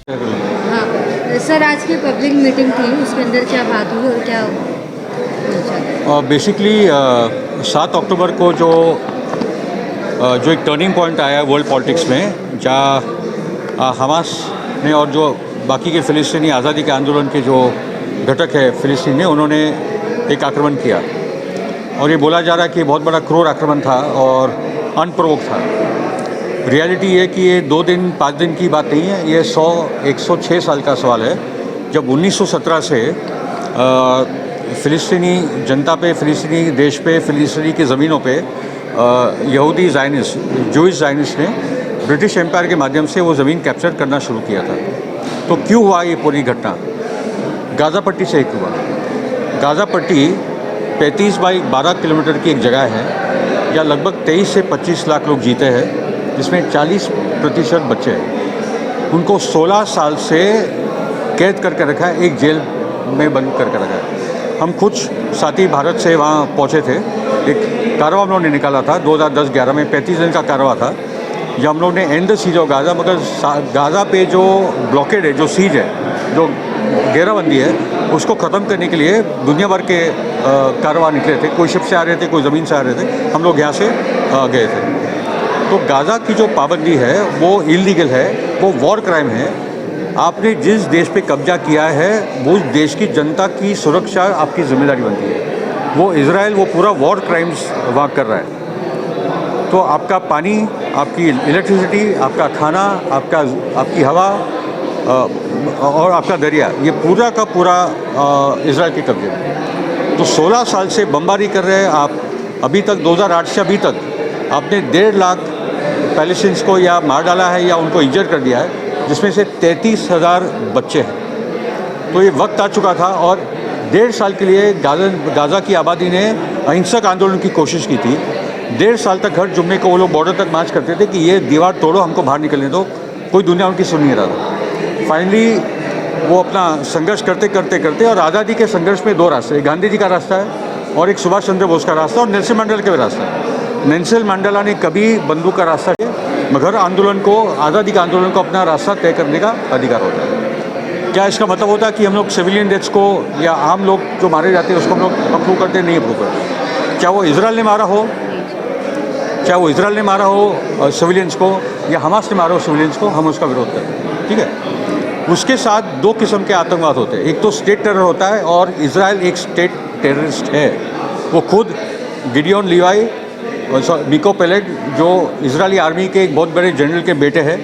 हाँ सर, आज की पब्लिक मीटिंग थी, उसके अंदर क्या बात हुई और क्या पहुंचा? बेसिकली 7 अक्टूबर को जो एक टर्निंग पॉइंट आया है वर्ल्ड पॉलिटिक्स में, जहाँ हमास ने और जो बाकी के फ़िलिस्तीनी आज़ादी के आंदोलन के जो घटक है फ़िलिस्तीन में, उन्होंने एक आक्रमण किया। और ये बोला जा रहा है कि बहुत बड़ा क्रूर आक्रमण था और अनप्रोवोक था। रियलिटी ये कि ये 2 दिन 5 दिन की बात नहीं है, ये 106 साल का सवाल है। जब 1917 से फ़िलिस्तीनी जनता पे, फ़िलिस्तीनी देश पे, फ़िलिस्तीनी की ज़मीनों पे यहूदी ज़ायनिस्ट, जूइश ज़ायनिस्ट ने ब्रिटिश एम्पायर के माध्यम से वो ज़मीन कैप्चर करना शुरू किया था। तो क्यों हुआ ये पूरी घटना? गाज़ा पट्टी से एक हुआ। गाज़ा पट्टी 35 बाई 12 किलोमीटर की एक जगह है, या लगभग 23 से 25 लाख लोग जीते हैं, जिसमें 40% बच्चे हैं। उनको 16 साल से कैद करके रखा है, एक जेल में बंद करके रखा है। हम खुद साथी भारत से वहाँ पहुँचे थे। एक कारवा हम लोगों ने निकाला था 2010-11 में, 35 दिन का कारवा था, जब हम लोग ने end the siege of Gaza, मगर गाज़ा पे जो ब्लॉकेड है, जो सीज है, जो घेराबंदी है, उसको ख़त्म करने के लिए दुनिया भर के कारवा निकले थे। कोई शिप से आ रहे थे, कोई ज़मीन से आ रहे थे, हम लोग यहाँ से गए थे। तो गाज़ा की जो पाबंदी है वो इलीगल है, वो वॉर क्राइम है। आपने जिस देश पे कब्जा किया है, वो उस देश की जनता की सुरक्षा आपकी जिम्मेदारी बनती है। वो इज़राइल वो पूरा वॉर क्राइम्स वहाँ कर रहा है। तो आपका पानी, आपकी इलेक्ट्रिसिटी, आपका खाना, आपकी हवा और आपका दरिया, ये पूरा का पूरा इज़राइल के कब्जे में। तो 16 साल से बमबारी कर रहे हैं आप। अभी तक 2008 से अभी तक आपने 1.5 लाख पैलेस्टीन्स को या मार डाला है या उनको इंजर कर दिया है, जिसमें से 33,000 बच्चे हैं। तो ये वक्त आ चुका था, और 1.5 साल के लिए गाज़ा की आबादी ने अहिंसक आंदोलन की कोशिश की थी। 1.5 साल तक हर जुम्मे को वो लोग बॉर्डर तक मार्च करते थे कि ये दीवार तोड़ो, हमको बाहर निकलने दो। कोई दुनिया उनकी सुन नहीं रहा था। फाइनली वो अपना संघर्ष करते करते करते, और आज़ादी के संघर्ष में 2 रास्ते, एक गांधी जी का रास्ता है और एक सुभाष चंद्र बोस का रास्ता, और नेल्सन मंडेला का भी रास्ता है। नेल्सन मंडेला ने कभी बंदूक का रास्ता किया, मगर आंदोलन को, आज़ादी का आंदोलन को अपना रास्ता तय करने का अधिकार होता है। क्या इसका मतलब होता है कि हम लोग सिविलियन डेथ्स को या आम लोग जो मारे जाते हैं उसको हम लोग अप्रूव करते नहीं अप्रूव करते? क्या वो इजराइल ने मारा हो, चाहे वो इजराइल ने मारा हो सिविलियंस को, या हमास ने मारा हो सिविलियंस को, हम उसका विरोध करते हैं। ठीक है। उसके साथ 2 किस्म के आतंकवाद होते हैं। एक तो स्टेट टेरर होता है, और इजराइल एक स्टेट टेररिस्ट है। वो खुद गिडियोन लीवाई, निको पेलेट, जो इजरायली आर्मी के एक बहुत बड़े जनरल के बेटे हैं,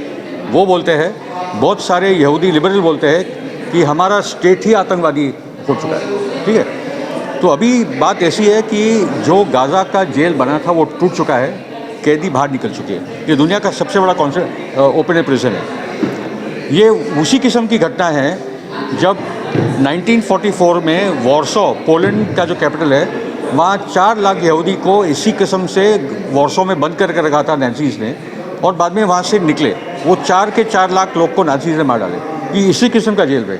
वो बोलते हैं, बहुत सारे यहूदी लिबरल बोलते हैं कि हमारा स्टेट ही आतंकवादी हो चुका है। ठीक है। तो अभी बात ऐसी है कि जो गाज़ा का जेल बना था वो टूट चुका है, कैदी बाहर निकल चुके हैं। ये दुनिया का सबसे बड़ा ओपन एयर प्रिजन है। ये उसी किस्म की घटना है जब 1944 में वॉर्सो, पोलैंड का जो कैपिटल है, वहाँ 4 लाख यहूदी को इसी किस्म से वॉर्सो में बंद करके रखा था नाज़ीज़ ने, और बाद में वहाँ से निकले वो 4 के 4 लाख लोग को नाज़ीज़ ने मार डाले। ये इसी किस्म का जेल है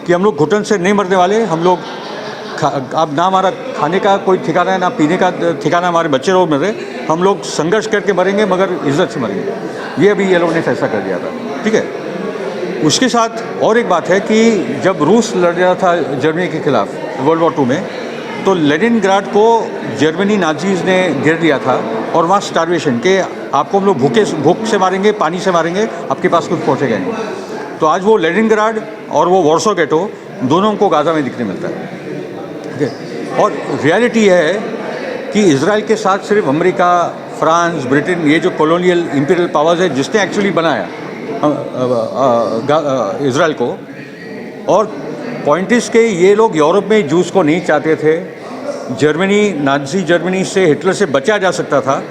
कि हम लोग घुटन से नहीं मरने वाले। हम लोग अब ना हमारा खाने का कोई ठिकाना है, ना पीने का ठिकाना, हमारे बच्चे लोग मर रहे, हम लोग संघर्ष करके मरेंगे, मगर इज्जत से मरेंगे। ये अभी ये लोग ने फैसला कर दिया था। ठीक है। उसके साथ और एक बात है कि जब रूस लड़ रहा था जर्मनी के खिलाफ वर्ल्ड वॉर 2 में, तो लेनिनग्राड को जर्मनी नाज़ीज़ ने घेर दिया था, और वहाँ स्टारवेशन के, आपको हम लोग भूख से मारेंगे, पानी से मारेंगे, आपके पास कुछ पहुँचेगा नहीं। तो आज वो लेनिनग्राड और वो वॉर्सो गेटो, दोनों को गाज़ा में दिखने मिलता है। और रियलिटी है कि इजराइल के साथ सिर्फ अमेरिका, फ्रांस, ब्रिटेन, ये जो कॉलोनियल इंपीरियल पावर्स है, जिसने एक्चुअली बनाया इजराइल को। और पॉइंट इस के ये लोग यूरोप में जूस को नहीं चाहते थे। जर्मनी, नाज़ी जर्मनी से, हिटलर से बचा जा सकता था।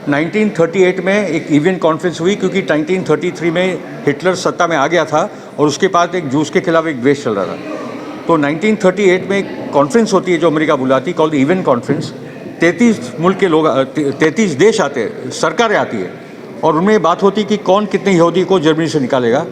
1938 में एक इवियन कॉन्फ्रेंस हुई, क्योंकि 1933 में हिटलर सत्ता में आ गया था, और उसके बाद एक जूस के खिलाफ एक द्वेष चल रहा था। तो 1938 में एक कॉन्फ्रेंस होती है जो अमेरिका बुलाती, कॉल्ड इवेंट कॉन्फ्रेंस। 33 मुल्क के लोग, 33 देश आते हैं, सरकारें आती है, और उनमें बात होती कि कौन कितने यहूदी को जर्मनी से निकालेगा।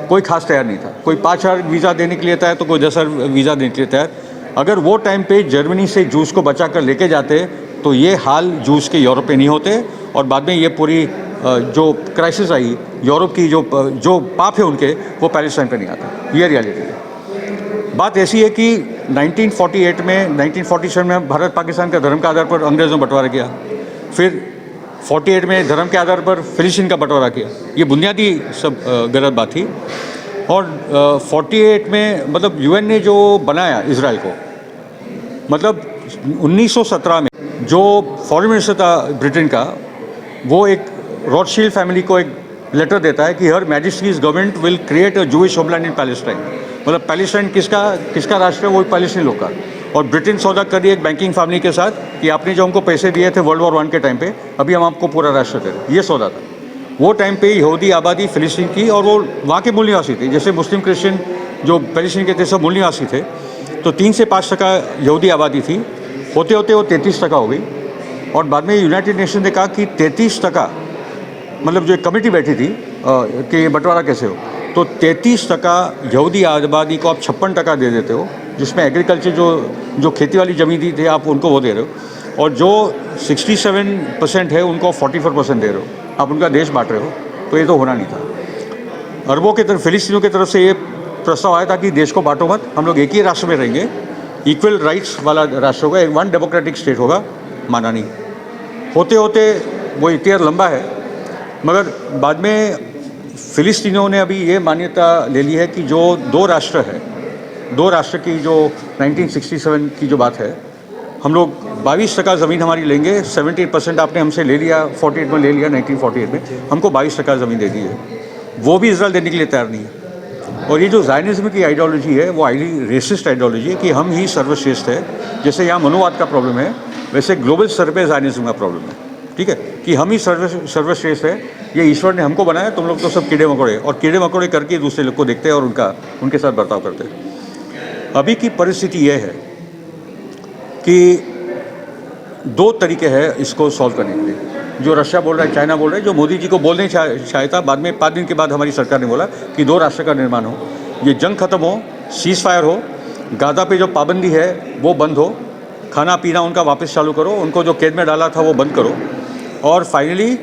कोई खास तैयार नहीं था। कोई 5,000 वीज़ा देने के लिए तैयार, तो कोई 10,000 वीज़ा देने के लिए तैयार। अगर वो टाइम पे जर्मनी से जूस को बचा कर लेके जाते, तो ये हाल जूस के यूरोप में नहीं होते, और बाद में ये पूरी जो क्राइसिस आई यूरोप की, जो पाप है उनके, वो पैलेस्टाइन पे नहीं आता। ये रियलिटी है। बात ऐसी है कि 1948 में 1947 में भारत पाकिस्तान का धर्म के आधार पर अंग्रेज़ों ने बंटवारा किया, फिर 48 में धर्म के आधार पर फिलिस्तीन का बंटवारा किया। ये बुनियादी सब गलत बात थी। और 48 में मतलब यूएन ने जो बनाया इसराइल को, मतलब 1917 में जो फॉरेन मिनिस्टर था ब्रिटेन का, वो एक रॉथशील्ड फैमिली को एक लेटर देता है कि her Majesty's government will create a Jewish homeland in Palestine. मतलब पैलेस्टाइन किसका राष्ट्र है? वो पैलेस्टीन लोग का। और ब्रिटेन सौदा कर रही है एक बैंकिंग फैमिली के साथ कि आपने जो हमको पैसे दिए थे वर्ल्ड वॉर 1 के टाइम पे, अभी हम आपको पूरा राष्ट्र दे रहे हैं। ये सौदा था। वो टाइम पे यहूदी आबादी फिलिस्तीन की, और वो वहाँ के मूल निवासी थे। जैसे मुस्लिम क्रिश्चियन जो पैलेस्टीन के थे सब मूल निवासी थे। तो 3 से 5% यहूदी आबादी थी। होते होते वो 33% हो गई। और बाद में यूनाइटेड नेशन ने कहा कि 33%, मतलब जो एक कमेटी बैठी थी कि बंटवारा कैसे हो, तो 33% यहूदी आबादी को आप 56% दे देते हो, जिसमें एग्रीकल्चर जो खेती वाली ज़मीन दी थे आप उनको वो दे रहे हो, और जो 67% है उनको 44% दे रहे हो, आप उनका देश बांट रहे हो। तो ये तो होना नहीं था। अरबों की तरफ, फिलिस्तीनियों की तरफ से ये प्रस्ताव आया था कि देश को बांटो मत, हम लोग एक ही राष्ट्र में रहेंगे, इक्वल राइट्स वाला राष्ट्र होगा, एक 1 डेमोक्रेटिक स्टेट होगा। माना नहीं। होते होते वो इतिहास लंबा है, मगर बाद में फिलिस्तीनियों ने अभी ये मान्यता ले ली है कि जो 2 राष्ट्र है, 2 राष्ट्र की जो 1967 की जो बात है, हम लोग 22% ज़मीन हमारी लेंगे, 70% आपने हमसे ले लिया, 48 में ले लिया, 1948 में हमको 22% ज़मीन दे दी है, वो भी इजराइल देने के लिए तैयार नहीं है। और ये जो ज़ायनिज़्म की आइडियोलॉजी है, वो हाईली रेसिस्ट आइडियोलॉजी है कि हम ही सर्वश्रेष्ठ है। जैसे यहाँ मनोवाद का प्रॉब्लम है, वैसे ग्लोबल स्तर पे ज़ायनिज़्म का प्रॉब्लम है। ठीक है, कि हम ही सर्वश्रेष्ठ है, ये ईश्वर ने हमको बनाया, तुम लोग तो सब कीड़े मकोड़े, और कीड़े मकोड़े करके दूसरे लोग को देखते हैं और उनके साथ बर्ताव करते हैं। अभी की परिस्थिति ये है कि 2 तरीके हैं इसको सॉल्व करने के लिए। जो रशिया बोल रहा है, चाइना बोल रहा है, जो मोदी जी को बोलने चाहे था, बाद में 5 दिन के बाद हमारी सरकार ने बोला कि 2 राष्ट्र का निर्माण हो, ये जंग खत्म हो, सीज़ फायर हो, गाज़ा पे जो पाबंदी है वो बंद हो, खाना पीना उनका वापस चालू करो, उनको जो कैद में डाला था वो बंद करो, और finally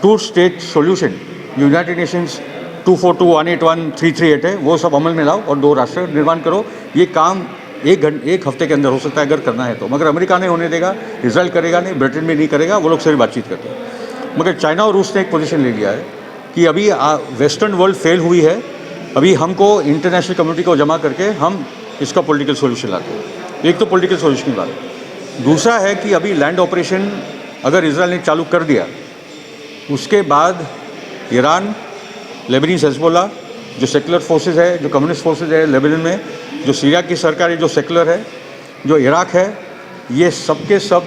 2 state solution, United Nations 242181338 है, वो सब अमल में लाओ और 2 राष्ट्र निर्माण करो। ये काम एक हफ्ते के अंदर हो सकता है अगर करना है तो, मगर अमेरिका नहीं होने देगा, इजराइल करेगा नहीं, ब्रिटेन भी नहीं करेगा, वो लोग सिर्फ बातचीत करते हैं। मगर चाइना और रूस ने एक पोजीशन ले लिया है कि अभी वेस्टर्न वर्ल्ड फेल हुई है, अभी हमको इंटरनेशनल कम्युनिटी को जमा करके हम इसका पॉलिटिकल सोल्यूशन लाते हैं। एक तो पॉलिटिकल सोल्यूशन की बात है। दूसरा है कि अभी लैंड ऑपरेशन अगर इजराइल ने चालू कर दिया, उसके बाद ईरान, लेबनीज हिजबुल्लाह, जो सेकुलर फोर्सेस है, जो कम्युनिस्ट फोर्सेस है लेबनान में, जो सीरिया की सरकार है जो सेकुलर है, जो इराक है, ये सब के सब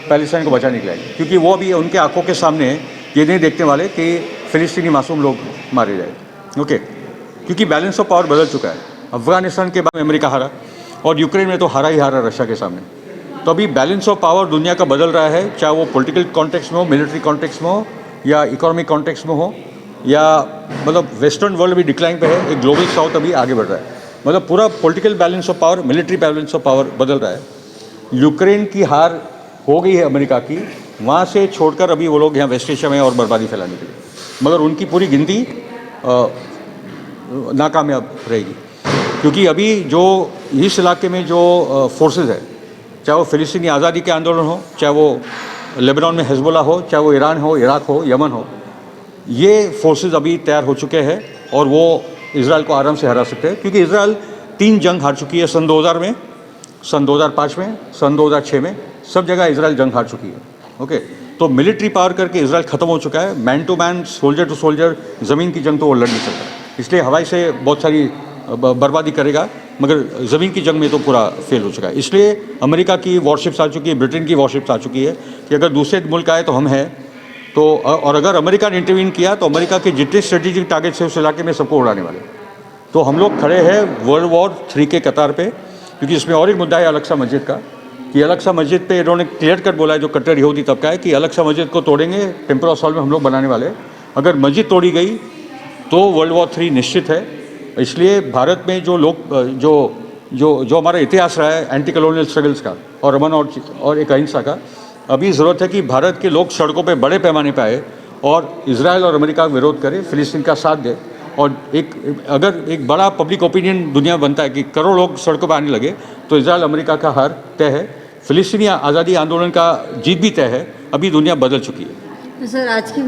पैलेस्टाइन को बचाने के लिए आएंगे, क्योंकि वो भी उनके आंखों के सामने ये नहीं देखने वाले कि फिलिस्तीनी मासूम लोग मारे जाए। ओके, क्योंकि बैलेंस ऑफ पावर बदल चुका है। अफगानिस्तान के बाद में अमेरिका हारा, और यूक्रेन में तो हारा ही हारा रशिया के सामने। तो अभी बैलेंस ऑफ पावर दुनिया का बदल रहा है, चाहे वो पॉलिटिकल कॉन्टेक्स्ट में हो, मिलिट्री कॉन्टेक्स्ट में हो, या इकोनॉमिक कॉन्टेक्स्ट में हो, या मतलब वेस्टर्न वर्ल्ड भी डिक्लाइन पे है, एक ग्लोबल साउथ अभी आगे बढ़ रहा है। मतलब पूरा political balance of power, military balance of power बदल रहा है। यूक्रेन की हार हो गई है अमेरिका की, वहाँ से छोड़कर अभी वो लोग यहाँ वेस्ट एशिया में और बर्बादी फैलाने के लिए, मगर उनकी पूरी गिनती नाकामयाब रहेगी। क्योंकि अभी जो इस इलाके में जो फोर्सेस है, चाहे वो फिलिस्तीनी आज़ादी के आंदोलन हो, चाहे वो लेबनान में हिजबुल्लाह हो, चाहे वो ईरान हो, इराक हो, यमन हो, ये फोर्सेस अभी तैयार हो चुके हैं और वो इजराइल को आराम से हरा सकते हैं। क्योंकि इजराइल 3 जंग हार चुकी है, सन 2000 में, सन 2005 में, सन 2006 में, सब जगह इजराइल जंग हार चुकी है। ओके, तो मिलिट्री पावर करके इजराइल ख़त्म हो चुका है। Man to man, soldier to soldier, ज़मीन की जंग तो वो लड़ नहीं सकता, इसलिए हवाई से बहुत सारी बर्बादी करेगा, मगर ज़मीन की जंग में तो पूरा फेल हो चुका है। इसलिए अमेरिका की वॉरशिप्स आ चुकी है, ब्रिटेन की वॉरशिप्स आ चुकी है कि अगर दूसरे मुल्क आए तो हम हैं तो, और अगर अमेरिका ने इंटरवीन किया तो अमेरिका के जितने स्ट्रेटेजिक टारगेट्स है उस इलाके में सबको उड़ाने वाले। तो हम लोग खड़े हैं वर्ल्ड वॉर 3 के कतार पे। क्योंकि इसमें और एक मुद्दा है अल-अक्सा मस्जिद का, कि अल-अक्सा मस्जिद पे इन्होंने क्लियर कट बोला है, जो कट्टर यहूदी तबका है, कि अल-अक्सा मस्जिद को तोड़ेंगे, टेम्पल ऑफ सॉल में हम लोग बनाने वाले। अगर मस्जिद तोड़ी गई तो वर्ल्ड वॉर 3 निश्चित है। इसलिए भारत में जो लोग जो हमारा इतिहास रहा है एंटी कॉलोनियल स्ट्रगल्स का और अमन और एक अहिंसा का, अभी ज़रूरत है कि भारत के लोग सड़कों पे बड़े पैमाने पे आए और इजराइल और अमेरिका का विरोध करें, फ़िलिस्तीन का साथ दें। और अगर एक बड़ा पब्लिक ओपिनियन दुनिया बनता है कि करोड़ लोग सड़कों पर आने लगे, तो इजराइल अमेरिका का हार तय है, फ़िलिस्तीनी आज़ादी आंदोलन का जीत भी तय है। अभी दुनिया बदल चुकी है। तो सर आज की